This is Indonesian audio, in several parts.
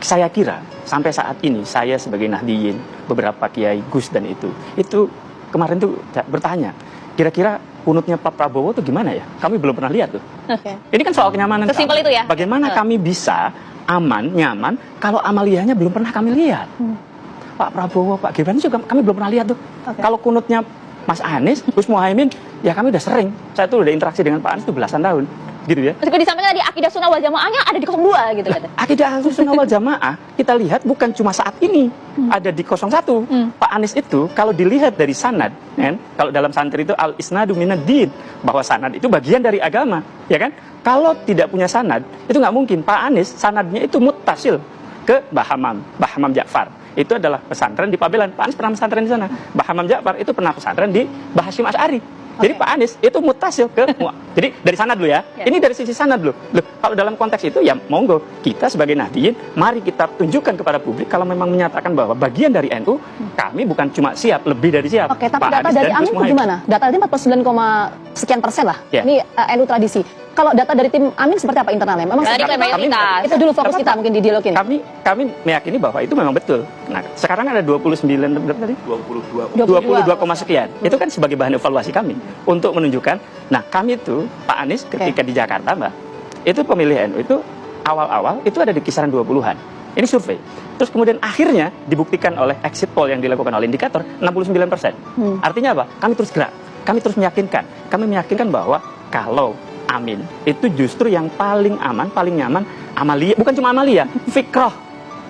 saya kira sampai saat ini saya sebagai Nahdliyin, beberapa kiai Gus dan itu kemarin tuh bertanya, kira-kira kunutnya Pak Prabowo tuh gimana ya? Kami belum pernah lihat tuh. Ini kan soal kenyamanan. Sesimpel itu ya. Bagaimana kami bisa aman, nyaman kalau amaliyahnya belum pernah kami lihat. Pak Prabowo, Pak Gibran juga kami belum pernah lihat tuh. Kalau kunutnya Mas Anies, Gus Muhaimin, ya kami udah sering. Saya tuh udah interaksi dengan Pak Anies tuh belasan tahun. Gitu ya. Meskipun disampaikan tadi akidah sunnah wal jamaahnya ada di 02 gitu. Akidah sunnah wal jamaah kita lihat bukan cuma saat ini ada di 01. Pak Anies itu kalau dilihat dari sanad, kan? Kalau dalam santri itu al isnadu minad-din, bahwa sanad itu bagian dari agama, ya kan? Kalau tidak punya sanad itu nggak mungkin. Pak Anies sanadnya itu muttasil ke Mbah Hamam Ja'far. Itu adalah pesantren di Pabelan. Pak Anies pernah pesantren di sana. Mbah Hamam Ja'far itu pernah pesantren di Mbah Hasyim Asy'ari. Jadi Pak Anies itu mutasil ke jadi dari sanad dulu ya. Ini dari sisi sanad dulu. Loh, kalau dalam konteks itu ya monggo kita sebagai Nahdliyin mari kita tunjukkan kepada publik kalau memang menyatakan bahwa bagian dari NU kami bukan cuma siap, lebih dari siap. Oke, tapi Pak data Anies dari Amin itu gimana? Data ini 49, lah. Ya. Ini NU tradisi. Kalau data dari tim Amin seperti apa internalnya? Memang itu dulu fokus kita mungkin di dialogin. Kami meyakini bahwa itu memang betul. Nah, sekarang ada 29 berapa tadi? 22, sekian. Itu kan sebagai bahan evaluasi kami untuk menunjukkan. Nah, kami itu Pak Anies ketika di Jakarta, Mbak, itu pemilih NU itu awal-awal itu ada di kisaran 20-an. Ini survei. Terus kemudian akhirnya dibuktikan oleh exit poll yang dilakukan oleh indikator 69%. Artinya apa? Kami terus gerak. Kami terus meyakinkan. Kami meyakinkan bahwa kalau Amin itu justru yang paling aman, paling nyaman amaliyah, bukan cuma amaliyah, fikroh,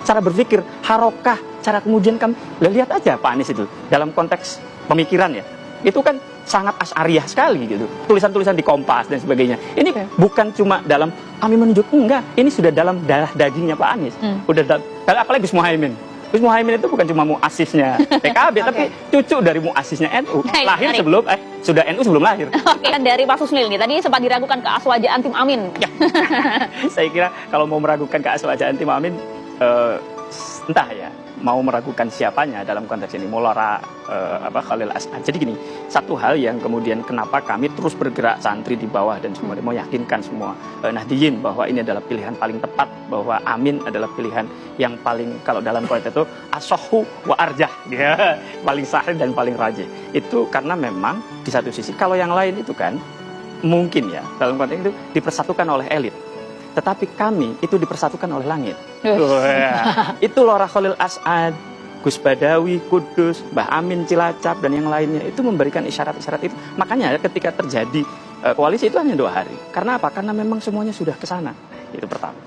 cara berpikir, harokah, cara kemudian kami lihat aja Pak Anies itu dalam konteks pemikiran ya, itu kan sangat asy'ariyah sekali gitu, tulisan-tulisan di Kompas dan sebagainya. Ini bukan cuma dalam kami menunjuk, enggak, ini sudah dalam darah dagingnya Pak Anies. Apalagi Gus Muhaimin. Gus Muhaimin itu bukan cuma muasisnya PKB, tapi cucu dari muasisnya NU. Lahir sebelum, sudah NU sebelum lahir. Oke, dari Pak Susnil nih, tadi sempat diragukan keaswajaan tim Amin. Ya. Saya kira kalau mau meragukan keaswajaan tim Amin, entah ya, mau meragukan siapanya dalam konteks ini, Maulana Khalil As'ad. Jadi gini, satu hal yang kemudian kenapa kami terus bergerak santri di bawah dan semua mau yakinkan semua Nahdliyin bahwa ini adalah pilihan paling tepat, bahwa Amin adalah pilihan yang paling, kalau dalam konteks itu asohu wa arjah, ya, paling sahih dan paling rajih. Itu karena memang di satu sisi kalau yang lain itu kan mungkin ya dalam konteks itu dipersatukan oleh elit. Tetapi kami itu dipersatukan oleh langit. Itu Laura Khalil As'ad, Gus Badawi, Kudus, Mbah Amin, Cilacap, dan yang lainnya itu memberikan isyarat-isyarat itu. Makanya ketika terjadi koalisi itu hanya 2 hari. Karena apa? Karena memang semuanya sudah ke sana. Itu pertama.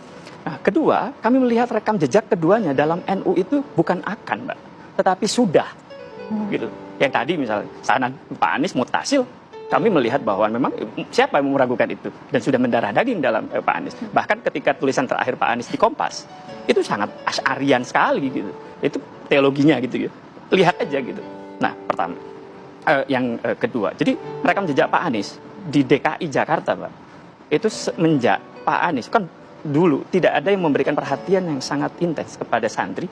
Nah, kedua, kami melihat rekam jejak keduanya dalam NU itu bukan akan, Mbak, tetapi sudah. Gitu. Yang tadi misalnya, sana Pak Anies mutasil. Kami melihat bahwa memang siapa yang meragukan itu dan sudah mendarah daging dalam Pak Anies. Bahkan ketika tulisan terakhir Pak Anies di Kompas itu sangat asy'arian sekali gitu. Itu teologinya gitu ya. Lihat aja gitu. Nah, pertama. Yang kedua, jadi rekam jejak Pak Anies di DKI Jakarta, Pak. Itu semenjak Pak Anies kan dulu tidak ada yang memberikan perhatian yang sangat intens kepada santri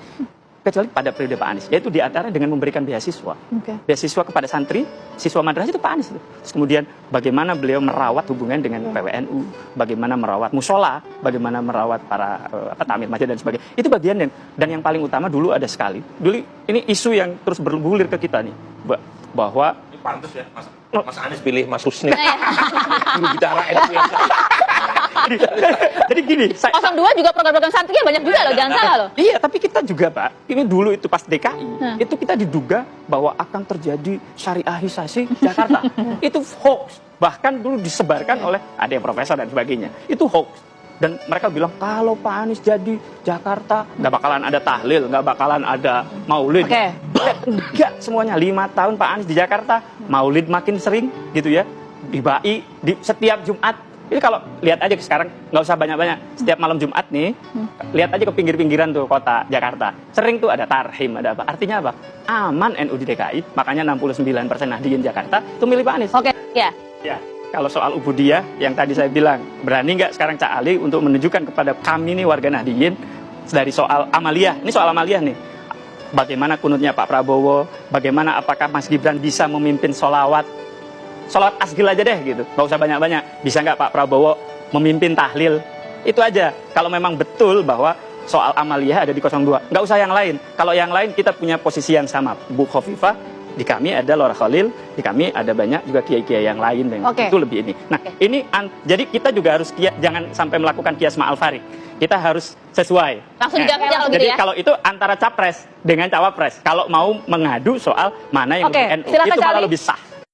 kecuali pada periode Pak Anies, yaitu diantara dengan memberikan beasiswa. Beasiswa kepada santri, siswa madrasah itu Pak Anies. Terus kemudian bagaimana beliau merawat hubungan dengan PWNU, bagaimana merawat musola, bagaimana merawat para tamir masjid dan sebagainya. Itu bagian dan yang paling utama dulu ada sekali. Dulu ini isu yang terus bergulir ke kita nih, bahwa pantas ya Mas Anies pilih Mas Susnil. Juru bicara NU yang jadi gini, 02 juga program-program santrinya banyak juga loh, jangan salah loh. Iya, tapi kita juga Pak, ini dulu itu pas DKI, itu kita diduga bahwa akan terjadi syariahisasi Jakarta. Itu hoax, bahkan dulu disebarkan oleh ada yang profesor dan sebagainya. Itu hoax. Dan mereka bilang kalau Pak Anies jadi Jakarta nggak bakalan ada tahlil, nggak bakalan ada maulid. Enggak, semuanya 5 tahun Pak Anies di Jakarta, maulid makin sering gitu ya, dibai di setiap Jumat. Ini kalau lihat aja sekarang, nggak usah banyak-banyak. Setiap malam Jumat nih, lihat aja ke pinggir-pinggiran tuh kota Jakarta. Sering tuh ada tarhim, ada apa. Artinya apa? Aman NU di DKI, makanya 69% Nahdliyin Jakarta itu milih Pak Anies. Ya. Kalau soal ubudiyah, yang tadi saya bilang, berani nggak sekarang Cak Ali untuk menunjukkan kepada kami nih warga Nahdliyin, dari soal amaliyah, ini soal amaliyah nih. Bagaimana kunutnya Pak Prabowo, bagaimana apakah Mas Gibran bisa memimpin sholawat asgil aja deh gitu, nggak usah banyak-banyak. Bisa nggak Pak Prabowo memimpin tahlil? Itu aja. Kalau memang betul bahwa soal amaliyah ada di 02. Nggak usah yang lain. Kalau yang lain kita punya posisi yang sama. Bu Khofifah, di kami ada Lora Khalil, di kami ada banyak juga kiai-kiai yang lain. Itu lebih ini. Nah, ini jadi kita juga harus jangan sampai melakukan kias ma'al farik. Kita harus sesuai. Langsung dijawab aja kalau jadi gitu ya. kalau itu antara capres dengan cawapres. Kalau mau mengadu soal mana yang lebih NU, itu malah lebih sah.